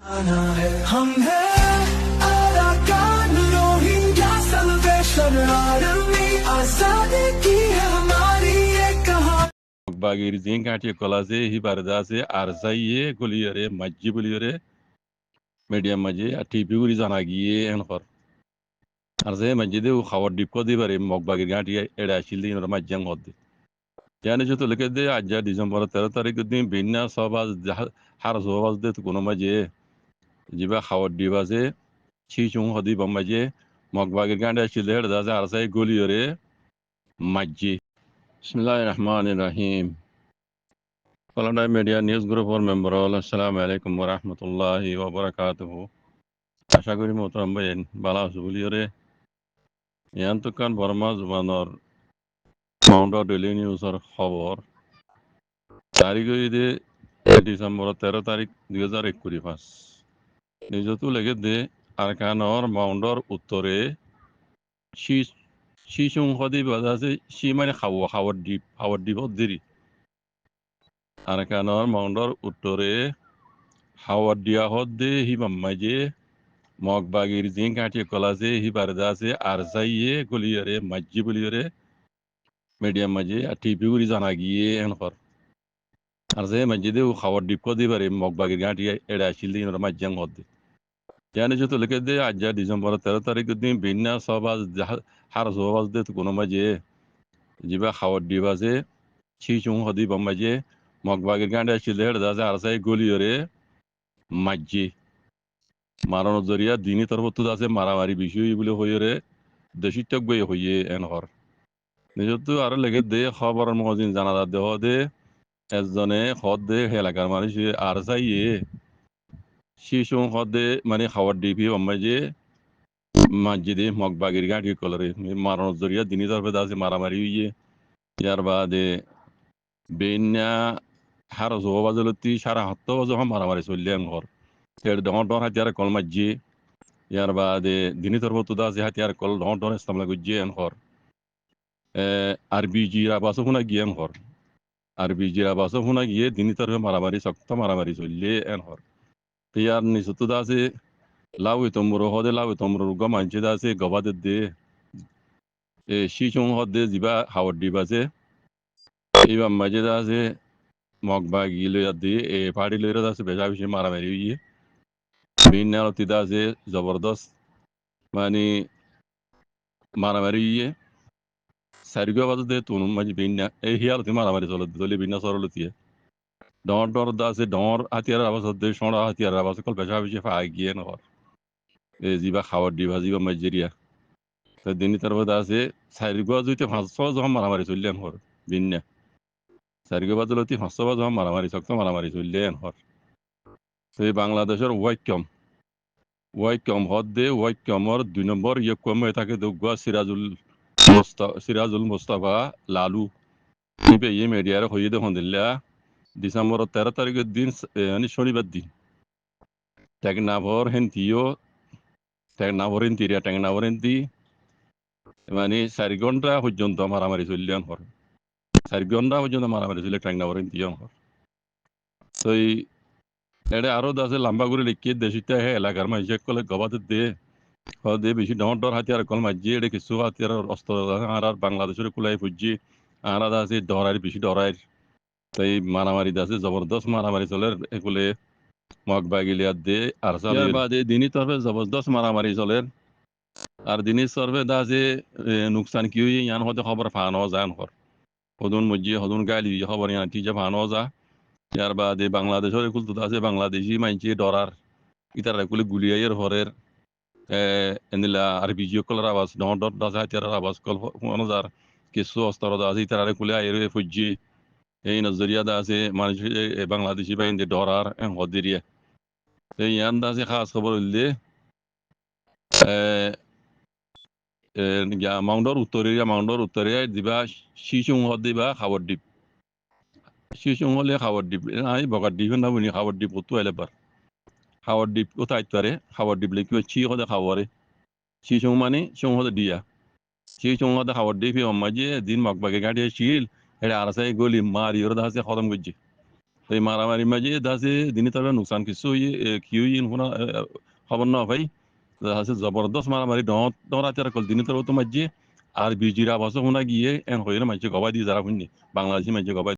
आना है हम हैं अराकान रोहिंग्या सल्वेशन आर्मी आजादी की है हमारी ये कहानी bagir zin kati kolaze hi bardaze arzaiye goliyore majji boliyore medium maje ati biguri zanagiye en hor arzai majide u khawar dipko di bare mok bagir gati eda shildi nor majjang hodde yani joto lekede ajja december 13 tarik din binna sabaz har sabaz de kono maje jiba khawar dibaze chichung hodi bamaje mok bagir gati shildi eda arzai goliyore majji bismillahir rahmanir rahim Kalanda Media News Group for member all Assalamu alaikum wa rahmatullahi wa barakatuhu. আশা করি মোহতারাম ভাইয়েন বালা সুবুলিয়রে ইয়ান্তুকান Varma জুবানর Mount daily নিউজর খবর তারিখ হইদে December 13 তারিখ 2025 নিজতু লেগে দে আরকানর মাউন্টর উত্তরে শিশুং হদি বাজাছে C মানে খাওয়ার দ্বীপ দেরি আরকানর মাউন্টর উত্তরে হাওয়ার দিয়া হদ্দে হিমাম মাঝে মগ বাগির জিং কাটি কলাজে হি বারদাসে আরজাইয়ে গলিয়রে মাজ্জি বলিয়রে মিডিয়াম মাঝে আটি বিগুরি জানা গিয়ে এনহর আরজাই মাজ্জিদে ও খাওয়ার ডিপকো দিবারে মগ বাগির গাঁটি এড়া শিলদি নর মাজ্জাং হদ্দে জানে যত লেগে দে আজ্জা ডিসেম্বর 13 তারিখ দিন বিন্না সবাজ হার সবাজ দে কোনো মাঝে জিবা খাওয়ার ডিবাজে ছিচুং হদি বামাজে মগ বাগির গাঁটি শিলদে এড়া আরজাই গলিয়রে মাজ্জি মারানোর জরিয়া দিনই তরফত আছে মারামারি বিষয় বলে হইরে দেশিত্বক বই হইয়ে এনহর নিজত আর লেগে দে খবর মগজিন জানা দেহ দে একজনে হদ দে এলাকার মানুষ আর চাইয়ে শিশু হদ দে মানে খাওয়ার ডিপি যে মসজিদে মগবাগির গাঁটি কলরে মারানোর জরিয়া দিনই তরফে আছে মারামারি হইয়ে ইয়ার বাদে বেন্যা হার জবাজলতি সারা হত্য বাজহ মারামারি চললে এনহর ডর ডর হাতিয়ার কল মাজি ইয়ার বাদে দিনী তরফত আছে হাতিয়ার কল ডর ডর ইসলাম গুজিয়ে এনহর আরবিজি রাবাসও শুনা গিয়ে এনহর আরবিজি রাবাসও শুনা গিয়ে দিনী তরফে মারামারি শক্ত মারামারি চললে এনহর ইয়ার নিচত আছে লাউ তম্বর হদে লাউ তম্বর গ মানছে আছে গবাদের দে শিচুং হদে যিবা হাওয়ার ডিপ আছে এইবার মাঝে আছে মগবা গিলে দিয়ে পাড়ি লইরা আছে বেজা বেশি মারামারি হইয়ে বিন্যালতিদা আছে জবরদস্ত মানে মারামারি ইয়ে সারিগো বাজু দে তুন মাঝে বিন্যা এই হিয়ালতি মারামারি চলে বিন্যা সরলতিয়ে ডর ডর দা আছে ডর হাতিয়ার আবাস দে সোঁড়া হাতিয়ার আবাস কল বেজা বেশি ফা গিয়ে নহর এই যিবা খাওয়ার ডিভা যিবা মাইজেরিয়া তো দিনই তার মধ্যে আছে সারিগো বাজুতে 500 যখন মারামারি চললেন হর বিন্যা সারিগো বাজুলতি 500 যখন মারামারি শক্ত মারামারি চললেন হর সেই বাংলাদেশের ওয়াইকম হদ দে ওয়াইকমর 2 নম্বর ইয়কম থাকে দুগা সিরাজুল মুস্তাফা লালু ইবে ইয়ে মিডিয়ার হইয়ে দেখুন দিল্লা ডিসেম্বর 13 তারিখের দিন মানে শনিবার দিন টেকনাভর হেন্তি মানে 4 ঘন্টা পর্যন্ত মারামারি চললেন হর 4 ঘন্টা পর্যন্ত মারামারি চললে টেকনাভর হেন্তি হর তো এটা আরো আছে লম্বা করে লিখিয়ে দেশিতে হে এলাকার মাঝে কলে গবাদের দে দে বেশি ডর ডর হাতিয়ার কল মাঝে এটা কিছু হাতিয়ার অস্ত্র আর বাংলাদেশের কুলাই ফুজি আর আছে ডরাই বেশি ডরাই তাই মারামারি আছে জবরদস্ত মারামারি চলে এগুলো মগবা গিলিয়ার দে আর বাদে দিনই তরফে জবরদস্ত মারামারি চলে আর দিনই তরফে আছে নুকসান কি হই ইয়ান হতে খবর ফানো যান হর হদুন মজি হদুন গালি খবর ইয়ান টিজা ফানো যা ইয়ার বাদে বাংলাদেশের একুল তো আছে বাংলাদেশি মাইনছে ডরার ইতার একুলে গুলিয়াইয়ের হরের এনিলা আর বিজিও কলার আওয়াজ ডর ডর দাসা হাতিয়ার আওয়াজ কল অনুযার কিছু অস্ত্র আছে ইতার একুলে আইরে ফুজি এই নজরিয়া দা আছে মানুষ বাংলাদেশি বাহিনী ডরার হদিরিয়া এই ইয়ান দা আছে খাস খবর হইলে মাউন্টর উত্তরে দিবা শিশুং হদ দিবা খাবার ডিপ শিশুং হলে খাবার ডিপ নাই বগার ডিপ না বুনি খাবার ডিপ কত এলেবার খাবার ডিপ কোথায় পারে খাবার ডিপ লেখি ছি হদে খাবারে শিশুং মানে সং হদে দিয়া শিশুং হদে খাবার ডিপ মাঝে দিন মগবাগে গাড়ি শিল এটা আর আছে গলি মারি ওর আছে খতম করছে এই মারামারি মাঝে দাসে দিনে তবে নুকসান কিছু কি ইন হোনা খবর না ভাই দাসে জবরদস্ত মারামারি ডরাতে আর কল দিনে তবে তো মাঝে আর বিজিরা বাসো হোনা গিয়ে এন হইরে মাঝে গবাই দিয়ে যারা হুননি বাংলাদেশি মাঝে গবাই